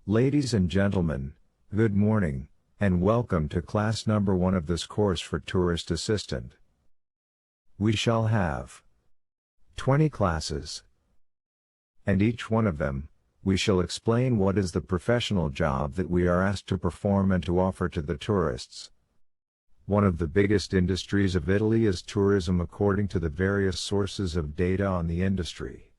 Ladies and gentlemen, good morning, and welcome to class number 1 of this course for Tourist Assistant. We shall have 20 classes, and each one of them, we shall explain what is the professional job that we are asked to perform and to offer to the tourists. One of the biggest industries of Italy is tourism according to the various sources of data on the industry.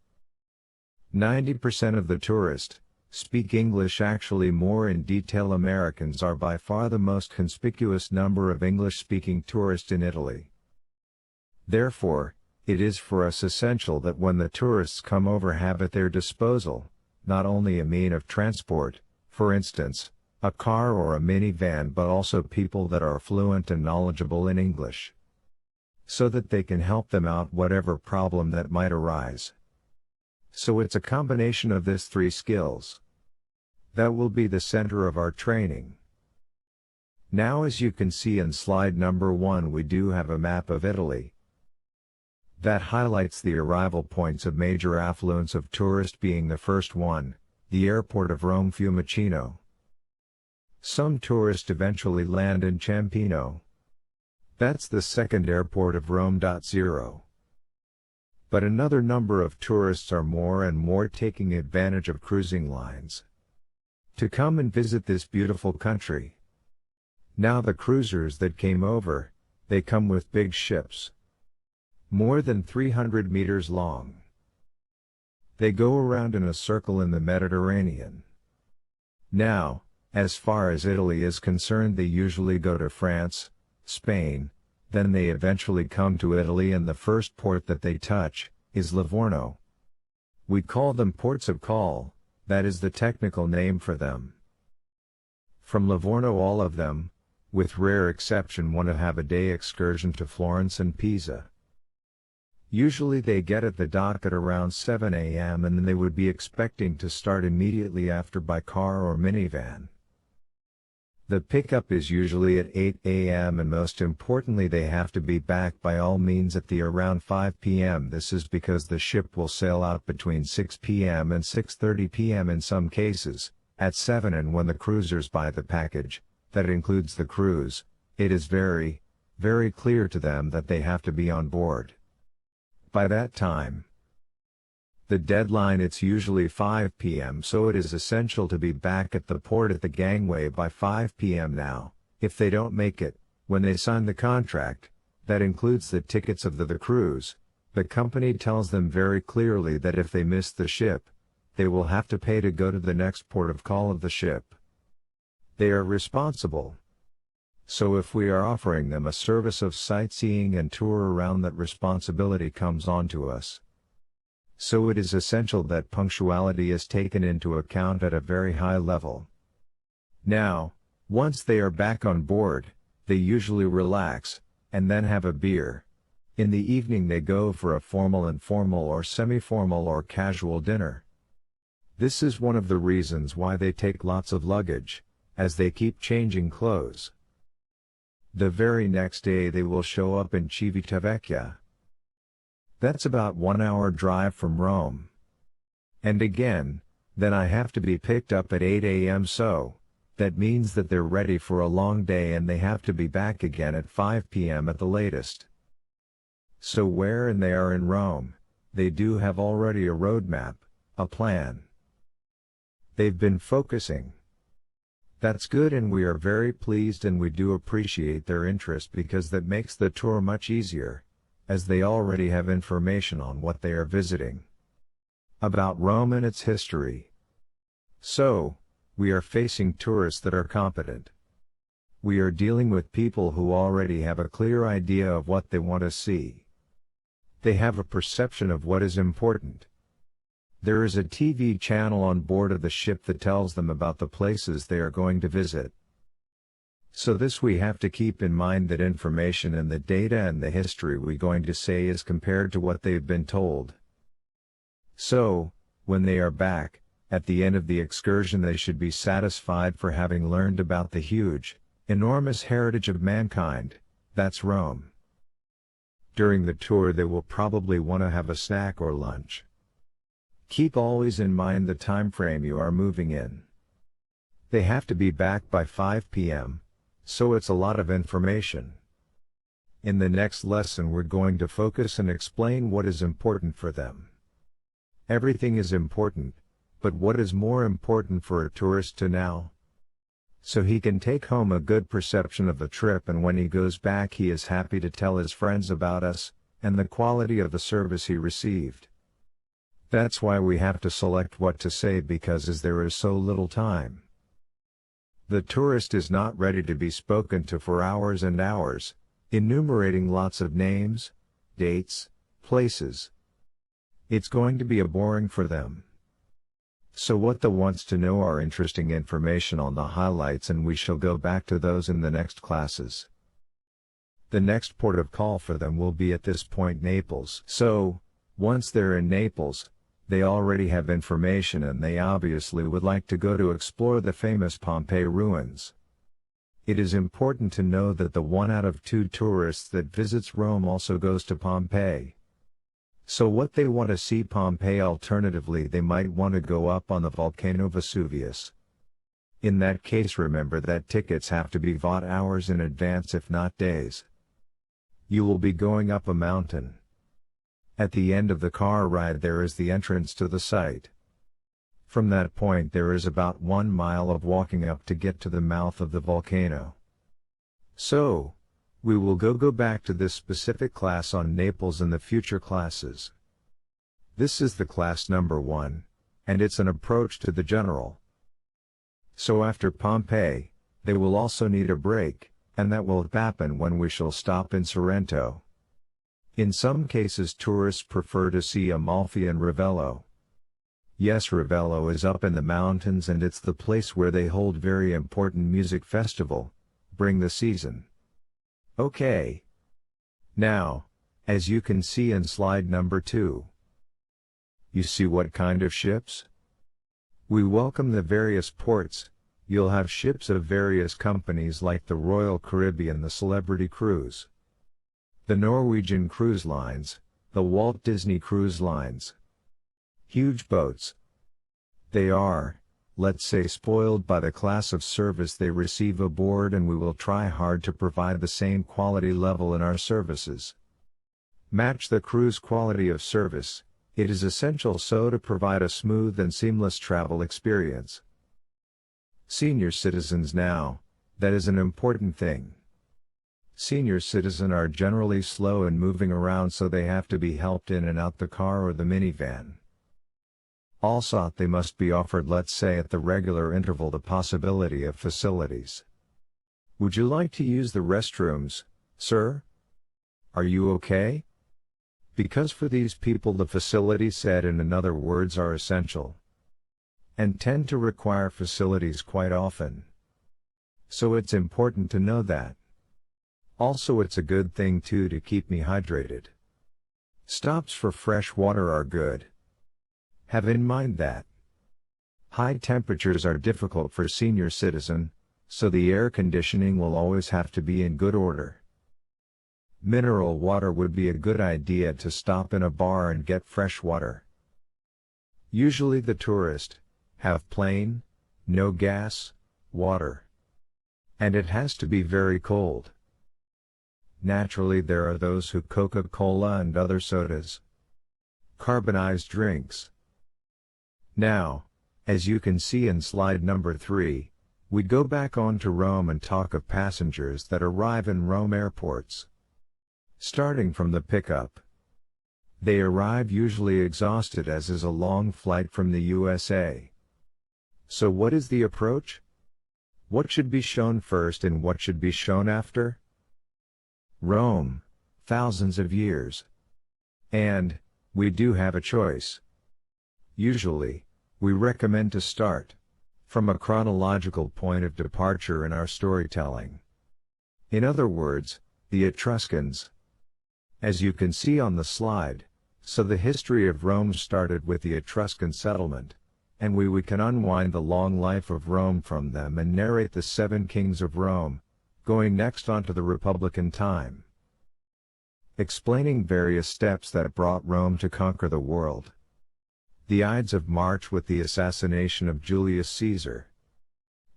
90% of the tourists speak English. Actually, more in detail, Americans are by far the most conspicuous number of English-speaking tourists in Italy. Therefore, it is for us essential that when the tourists come over have at their disposal, not only a mean of transport, for instance, a car or a minivan, but also people that are fluent and knowledgeable in English, so that they can help them out whatever problem that might arise. So it's a combination of these 3 skills that will be the center of our training. Now, as you can see in slide number 1, we do have a map of Italy that highlights the arrival points of major affluents of tourists, being the first one, the airport of Rome Fiumicino. Some tourists eventually land in Ciampino. That's the second airport of Rome. 0. But another number of tourists are more and more taking advantage of cruising lines to come and visit this beautiful country. Now, the cruisers that came over, they come with big ships, more than 300 meters long. They go around in a circle in the Mediterranean. Now, as far as Italy is concerned, they usually go to France, Spain, then they eventually come to Italy, and the first port that they touch is Livorno. We call them ports of call, that is the technical name for them. From Livorno, all of them, with rare exception, want to have a day excursion to Florence and Pisa. Usually they get at the dock at around 7 a.m. and then they would be expecting to start immediately after by car or minivan. The pickup is usually at 8 a.m. and most importantly, they have to be back by all means at the around 5 p.m. This is because the ship will sail out between 6 p.m. and 6:30 p.m. in some cases, at 7, and when the cruisers buy the package, that includes the cruise, it is very, very clear to them that they have to be on board by that time. The deadline, it's usually 5 p.m. so it is essential to be back at the port at the gangway by 5 p.m. Now, if they don't make it, when they sign the contract, that includes the tickets of the cruise, the company tells them very clearly that if they miss the ship, they will have to pay to go to the next port of call of the ship. They are responsible. So if we are offering them a service of sightseeing and tour around, that responsibility comes on to us. So it is essential that punctuality is taken into account at a very high level. Now, once they are back on board, they usually relax, and then have a beer. In the evening they go for a formal, informal or semi-formal or casual dinner. This is one of the reasons why they take lots of luggage, as they keep changing clothes. The very next day they will show up in Civitavecchia. That's about 1 hour drive from Rome. And again, then I have to be picked up at 8 a.m. so that means that they're ready for a long day and they have to be back again at 5 p.m. at the latest. So where they are in Rome, they do have already a roadmap, a plan. They've been focusing. That's good, and we are very pleased, and we do appreciate their interest because that makes the tour much easier, as they already have information on what they are visiting, about Rome and its history. So, we are facing tourists that are competent. We are dealing with people who already have a clear idea of what they want to see. They have a perception of what is important. There is a TV channel on board of the ship that tells them about the places they are going to visit. So this we have to keep in mind, that information and the data and the history we going to say is compared to what they've been told. So, when they are back, at the end of the excursion, they should be satisfied for having learned about the huge, enormous heritage of mankind, that's Rome. During the tour they will probably want to have a snack or lunch. Keep always in mind the time frame you are moving in. They have to be back by 5 p.m., so it's a lot of information. In the next lesson we're going to focus and explain what is important for them. Everything is important, but what is more important for a tourist to know? So he can take home a good perception of the trip, and when he goes back he is happy to tell his friends about us, and the quality of the service he received. That's why we have to select what to say, because as there is so little time. The tourist is not ready to be spoken to for hours and hours, enumerating lots of names, dates, places. It's going to be boring for them. So what they wants to know are interesting information on the highlights, and we shall go back to those in the next classes. The next port of call for them will be at this point Naples. So, once they're in Naples, they already have information and they obviously would like to go to explore the famous Pompeii ruins. It is important to know that the 1 out of 2 tourists that visits Rome also goes to Pompeii. So what they want to see Pompeii, alternatively they might want to go up on the volcano Vesuvius. In that case remember that tickets have to be bought hours in advance, if not days. You will be going up a mountain. At the end of the car ride there is the entrance to the site. From that point there is about 1 mile of walking up to get to the mouth of the volcano. So, we will go back to this specific class on Naples in the future classes. This is the class number 1, and it's an approach to the general. So after Pompeii, they will also need a break, and that will happen when we shall stop in Sorrento. In some cases tourists prefer to see Amalfi and Ravello. Yes, Ravello is up in the mountains and it's the place where they hold very important music festival, Bring the Season. Okay. Now, as you can see in slide number 2. You see what kind of ships? We welcome the various ports. You'll have ships of various companies like the Royal Caribbean, the Celebrity Cruise, the Norwegian Cruise Lines, the Walt Disney Cruise Lines. Huge boats. They are, let's say, spoiled by the class of service they receive aboard, and we will try hard to provide the same quality level in our services. Match the cruise quality of service. It is essential so to provide a smooth and seamless travel experience. Senior citizens now, that is an important thing. Senior citizens are generally slow in moving around, so they have to be helped in and out the car or the minivan. Also, they must be offered, let's say at the regular interval, the possibility of facilities. Would you like to use the restrooms, sir? Are you okay? Because for these people the facilities, said in other words, are essential, and tend to require facilities quite often. So it's important to know that. Also it's a good thing too to keep me hydrated. Stops for fresh water are good. Have in mind that high temperatures are difficult for senior citizen, so the air conditioning will always have to be in good order. Mineral water would be a good idea to stop in a bar and get fresh water. Usually the tourist have plain, no gas, water. And it has to be very cold. Naturally there are those who Coca-Cola and other sodas. Carbonized drinks. Now, as you can see in slide number 3, we go back on to Rome and talk of passengers that arrive in Rome airports. Starting from the pickup. They arrive usually exhausted, as is a long flight from the USA. So what is the approach? What should be shown first and what should be shown after? Rome, thousands of years. And, we do have a choice. Usually, we recommend to start from a chronological point of departure in our storytelling. In other words, the Etruscans. As you can see on the slide, so the history of Rome started with the Etruscan settlement, and we can unwind the long life of Rome from them and narrate the 7 kings of Rome, going next on to the Republican time. Explaining various steps that brought Rome to conquer the world. The Ides of March with the assassination of Julius Caesar.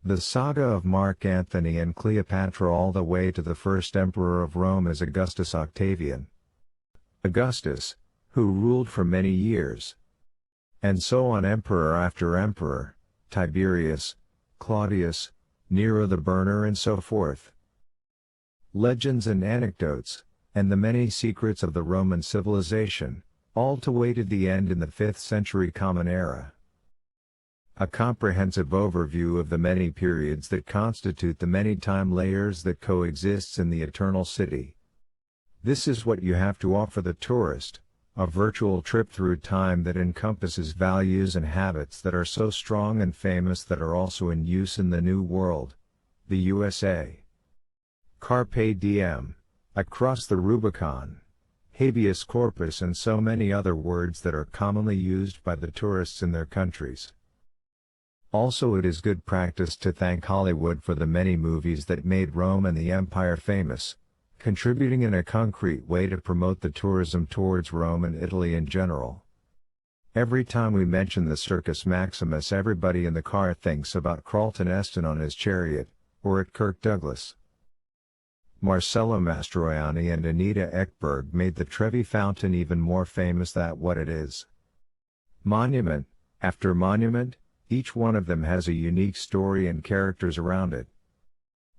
The saga of Mark Antony and Cleopatra all the way to the first emperor of Rome is Augustus Octavian. Augustus, who ruled for many years. And so on emperor after emperor, Tiberius, Claudius, Nero the Burner and so forth. Legends and anecdotes, and the many secrets of the Roman civilization, all to wait at the end in the 5th century Common Era. A comprehensive overview of the many periods that constitute the many time layers that coexists in the Eternal City. This is what you have to offer the tourist, a virtual trip through time that encompasses values and habits that are so strong and famous that are also in use in the New World, the USA. Carpe diem, across the Rubicon, habeas corpus and so many other words that are commonly used by the tourists in their countries. Also, it is good practice to thank Hollywood for the many movies that made Rome and the Empire famous, contributing in a concrete way to promote the tourism towards Rome and Italy in general. Every time we mention the Circus Maximus, everybody in the car thinks about Carlton Heston on his chariot, or at Kirk Douglas. Marcello Mastroianni and Anita Ekberg made the Trevi Fountain even more famous than what it is. Monument after monument, each one of them has a unique story and characters around it.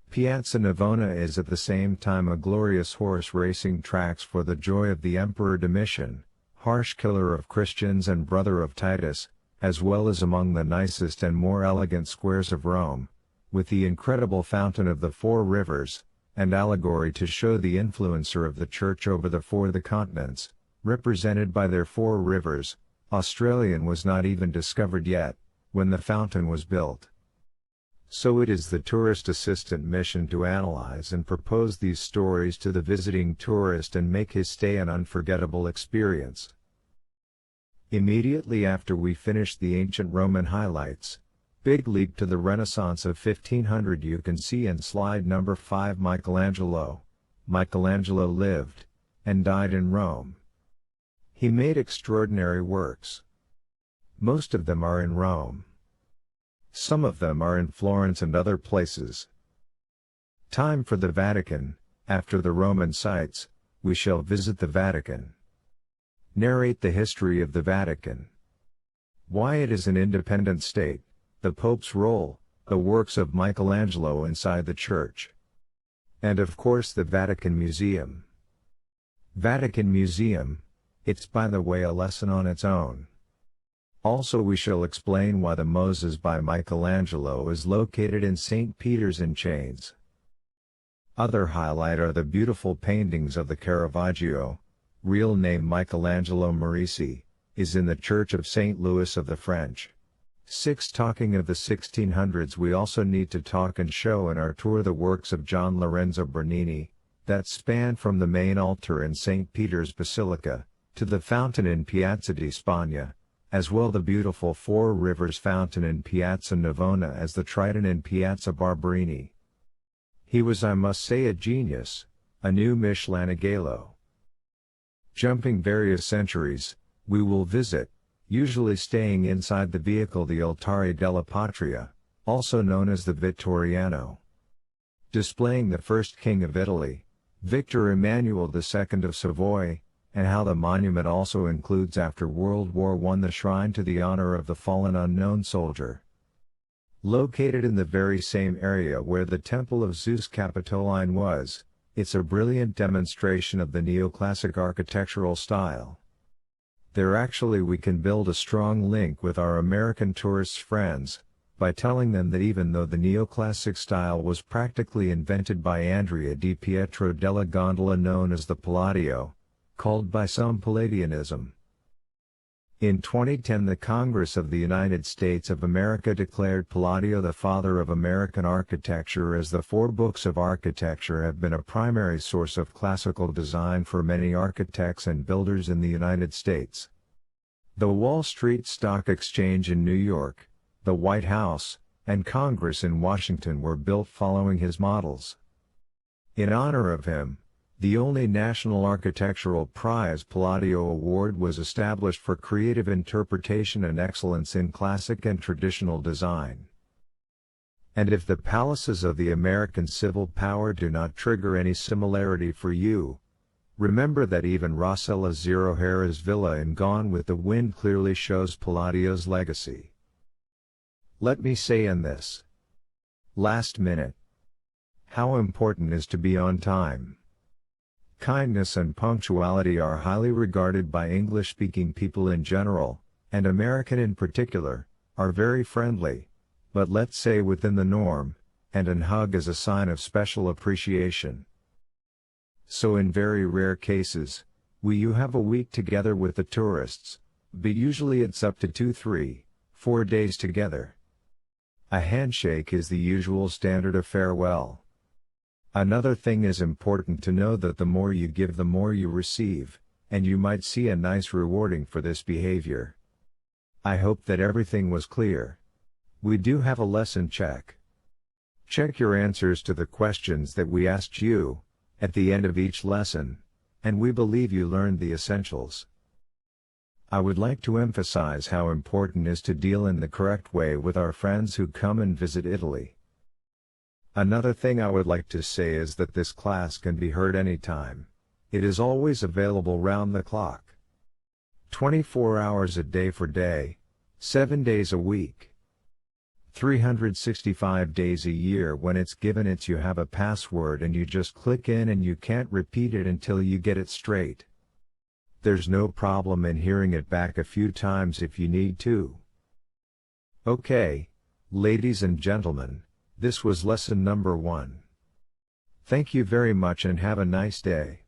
Piazza Navona is at the same time a glorious horse racing tracks for the joy of the Emperor Domitian, harsh killer of Christians and brother of Titus, as well as among the nicest and more elegant squares of Rome, with the incredible Fountain of the Four Rivers, and allegory to show the influencer of the Church over the continents, represented by their 4 rivers. Australian was not even discovered yet, when the fountain was built. So it is the tourist assistant mission to analyze and propose these stories to the visiting tourist and make his stay an unforgettable experience. Immediately after we finished the ancient Roman highlights, big leap to the Renaissance of 1500, you can see in slide number 5 Michelangelo. Michelangelo lived and died in Rome. He made extraordinary works. Most of them are in Rome. Some of them are in Florence and other places. Time for the Vatican. After the Roman sites, we shall visit the Vatican. Narrate the history of the Vatican. Why it is an independent state, the Pope's role, the works of Michelangelo inside the church. And of course the Vatican Museum. Vatican Museum, it's by the way a lesson on its own. Also we shall explain why the Moses by Michelangelo is located in St. Peter's in Chains. Other highlight are the beautiful paintings of the Caravaggio, real name Michelangelo Merisi, is in the Church of St. Louis of the French. 6. Talking of the 1600s, we also need to talk and show in our tour the works of John Lorenzo Bernini, that span from the main altar in St. Peter's Basilica, to the fountain in Piazza di Spagna, as well the beautiful Four Rivers Fountain in Piazza Navona as the Triton in Piazza Barberini. He was, I must say, a genius, a new Michelangelo. Jumping various centuries, we will visit, usually staying inside the vehicle, the Altare della Patria, also known as the Vittoriano. Displaying the first king of Italy, Victor Emmanuel II of Savoy, and how the monument also includes after World War I the shrine to the honor of the fallen unknown soldier. Located in the very same area where the Temple of Zeus Capitoline was, it's a brilliant demonstration of the neoclassic architectural style. There actually we can build a strong link with our American tourists friends, by telling them that even though the neoclassic style was practically invented by Andrea di Pietro della Gondola known as the Palladio, called by some Palladianism. In 2010 the Congress of the United States of America declared Palladio the father of American architecture, as the 4 books of architecture have been a primary source of classical design for many architects and builders in the United States. The Wall Street Stock Exchange in New York, the White House, and Congress in Washington were built following his models. In honor of him, the only National Architectural Prize Palladio Award was established for creative interpretation and excellence in classic and traditional design. And if the palaces of the American civil power do not trigger any similarity for you, remember that even Rosella O'Hara's villa in Gone with the Wind clearly shows Palladio's legacy. Let me say in this last minute, how important is to be on time. Kindness and punctuality are highly regarded by English-speaking people in general, and American in particular, are very friendly, but let's say within the norm, and an hug is a sign of special appreciation. So in very rare cases, you have a week together with the tourists, but usually it's up to 2, 3, 4 days together. A handshake is the usual standard of farewell. Another thing is important to know that the more you give the more you receive, and you might see a nice rewarding for this behavior. I hope that everything was clear. We do have a lesson check. Check your answers to the questions that we asked you at the end of each lesson, and we believe you learned the essentials. I would like to emphasize how important it is to deal in the correct way with our friends who come and visit Italy. Another thing I would like to say is that this class can be heard anytime. It is always available round the clock. 24 hours a day for day, 7 days a week. 365 days a year. When it's given you have a password and you just click in and you can't repeat it until you get it straight. There's no problem in hearing it back a few times if you need to. Okay, ladies and gentlemen, this was lesson number 1. Thank you very much and have a nice day.